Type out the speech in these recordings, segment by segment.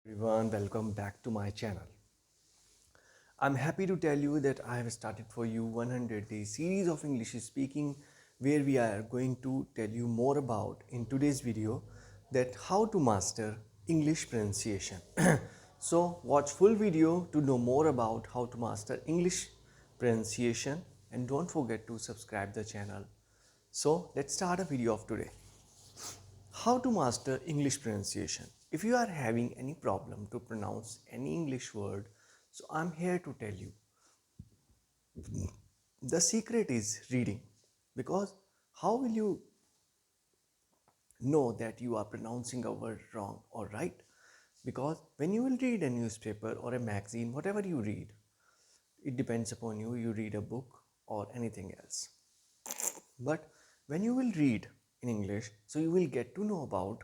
Everyone, welcome back to my channel. I'm happy to tell you that I have started for you 100-day series of English speaking where we are going to tell you more about in today's video that how to master English pronunciation. So watch full video to know more about how to master English pronunciation and don't forget to subscribe the channel. So let's start a video of today. How to master English pronunciation. If you are having any problem to pronounce any English word, so I'm here to tell you. The secret is reading, because how will you know that you are pronouncing a word wrong or right? Because when you will read a newspaper or a magazine, whatever you read, it depends upon you. You read a book or anything else. But when you will read in English, so you will get to know about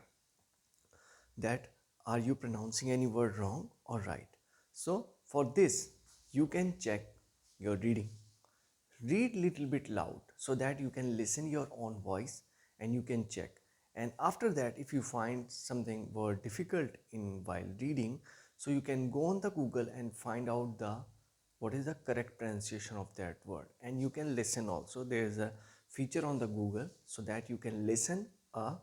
that are you pronouncing any word wrong or right. So for this you can check your reading. Read little bit loud so that you can listen your own voice and you can check. And after that, if you find something word difficult in while reading, so you can go on the Google and find out the what is the correct pronunciation of that word, and you can listen also. There is a feature on the Google so that you can listen a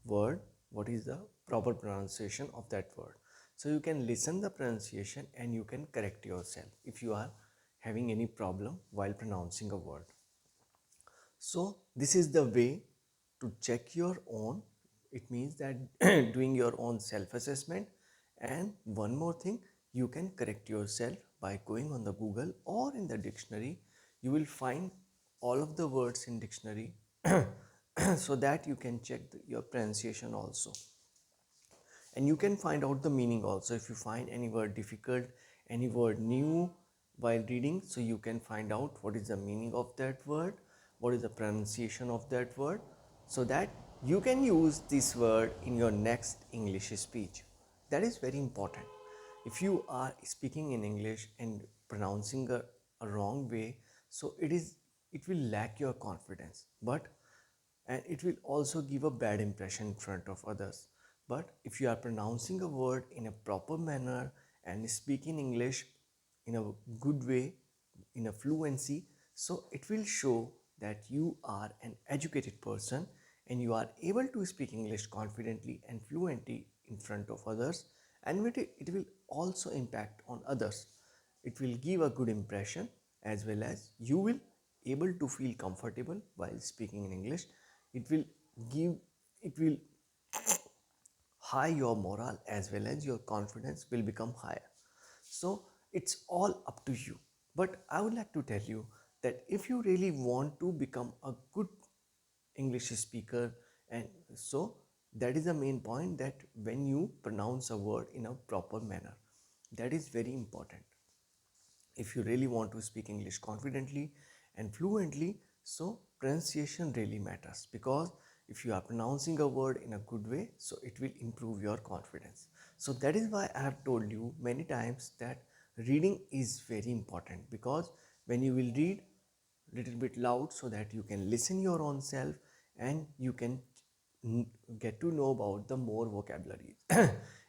word, what is the proper pronunciation of that word. So you can listen the pronunciation and you can correct yourself if you are having any problem while pronouncing a word. So this is the way to check your own. It means that doing your own self assessment. And one more thing, you can correct yourself by going on the Google or in the dictionary. You will find all of the words in dictionary so that you can check your pronunciation also, and you can find out the meaning also. If you find any word difficult, any word new while reading, so you can find out what is the meaning of that word, what is the pronunciation of that word, so that you can use this word in your next English speech. That is very important. If you are speaking in English and pronouncing a wrong way, so it will lack your confidence, but and it will also give a bad impression in front of others. But if you are pronouncing a word in a proper manner and speaking English in a good way, in a fluency, so it will show that you are an educated person and you are able to speak English confidently and fluently in front of others, and it will also impact on others. It will give a good impression, as well as you will able to feel comfortable while speaking in English. It will give, it will high your morale, as well as your confidence will become higher. So it's all up to you. But I would like to tell you that if you really want to become a good English speaker, and so that is the main point, that when you pronounce a word in a proper manner, that is very important. If you really want to speak English confidently and fluently, so pronunciation really matters, because if you are pronouncing a word in a good way, so it will improve your confidence. So that is why I have told you many times that reading is very important, because when you will read little bit loud, so that you can listen your own self and you can get to know about the more vocabularies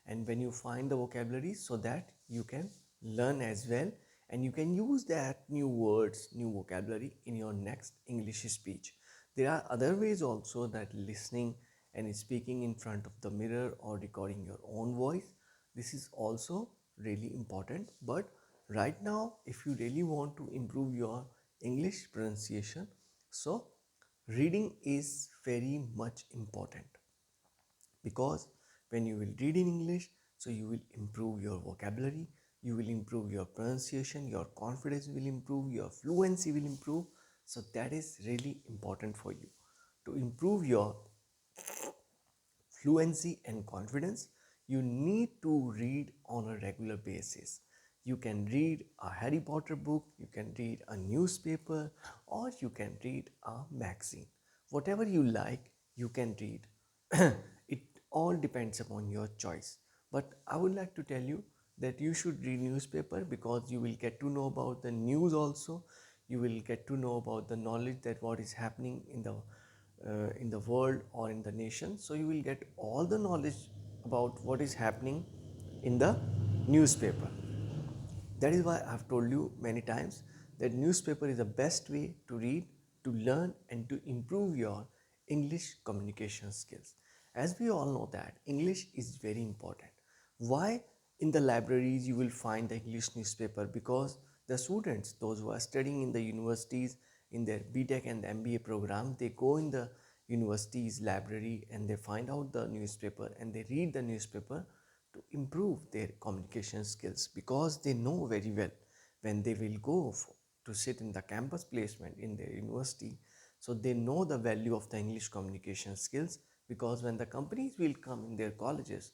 and when you find the vocabularies, so that you can learn as well, and you can use that new words, new vocabulary in your next English speech. There are other ways also, that listening and speaking in front of the mirror or recording your own voice, this is also really important. But right now, if you really want to improve your English pronunciation, so reading is very much important, because when you will read in English, so you will improve your vocabulary, you will improve your pronunciation, your confidence will improve, your fluency will improve. So that is really important for you to improve your fluency and confidence. You need to read on a regular basis. You can read a Harry Potter book, you can read a newspaper, or you can read a magazine. Whatever you like, you can read. It all depends upon your choice. But I would like to tell you that you should read newspaper, because you will get to know about the news also. You will get to know about the knowledge that what is happening in the world or in the nation. So you will get all the knowledge about what is happening in the newspaper. That is why I've told you many times that newspaper is the best way to read, to learn and to improve your English communication skills. As we all know that English is very important. Why? In the libraries you will find the English newspaper, because the students, those who are studying in the universities in their BTech and MBA program, they go in the university's library and they find out the newspaper and they read the newspaper to improve their communication skills, because they know very well when they will go to sit in the campus placement in their university. So they know the value of the English communication skills, because when the companies will come in their colleges,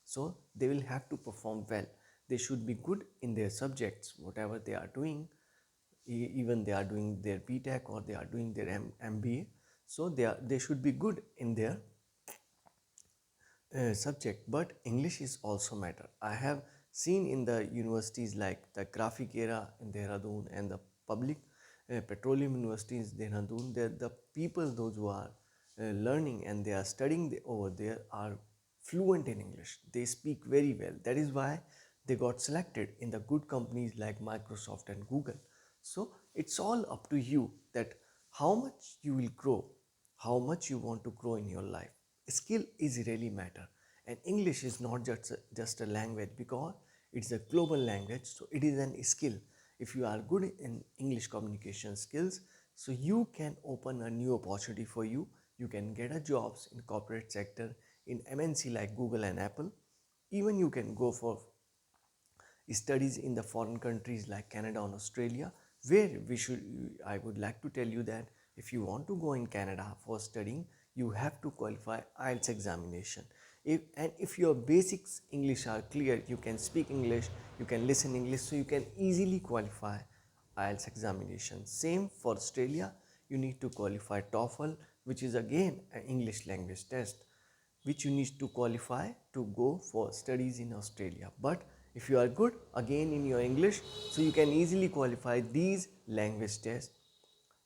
so they will have to perform well. They should be good in their subjects, whatever they are doing, even they are doing their BTech or they are doing their MBA. So they should be good in their subject, but English is also matter. I have seen in the universities like the graphic era in Dehradun and the public petroleum universities in Dehradun, the people, those who are learning and they are studying over there, are fluent in English. They speak very well. That is why they got selected in the good companies like Microsoft and Google. So it's all up to you that how much you will grow, how much you want to grow in your life. Skill is really matter, and English is not just a language, because it's a global language, so it is an skill. If you are good in English communication skills, so you can open a new opportunity for you. You can get a jobs in corporate sector, in MNC like Google and Apple. Even you can go for studies in the foreign countries like Canada and Australia, where I would like to tell you that if you want to go in Canada for studying, you have to qualify IELTS examination. If your basics English are clear, you can speak English, you can listen English, so you can easily qualify IELTS examination. Same for Australia, you need to qualify TOEFL, which is again an English language test, which you need to qualify to go for studies in Australia. But if you are good again in your English, so you can easily qualify these language tests.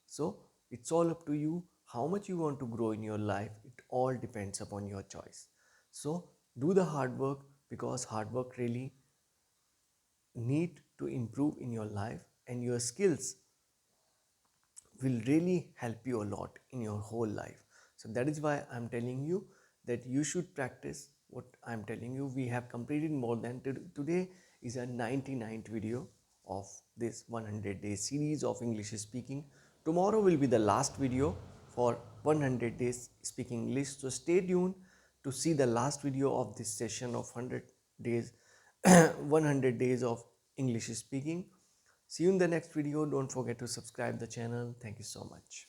So it's all up to you how much you want to grow in your life. It all depends upon your choice. So do the hard work, because hard work really need to improve in your life, and your skills will really help you a lot in your whole life. So that is why I'm telling you that you should practice what I'm telling you. We have completed more than today is a 99th video of this 100 days series of English speaking. Tomorrow will be the last video for 100 days speaking English. So stay tuned to see the last video of this session of 100 days 100 days of English speaking. See you in the next video. Don't forget to subscribe the channel. Thank you so much.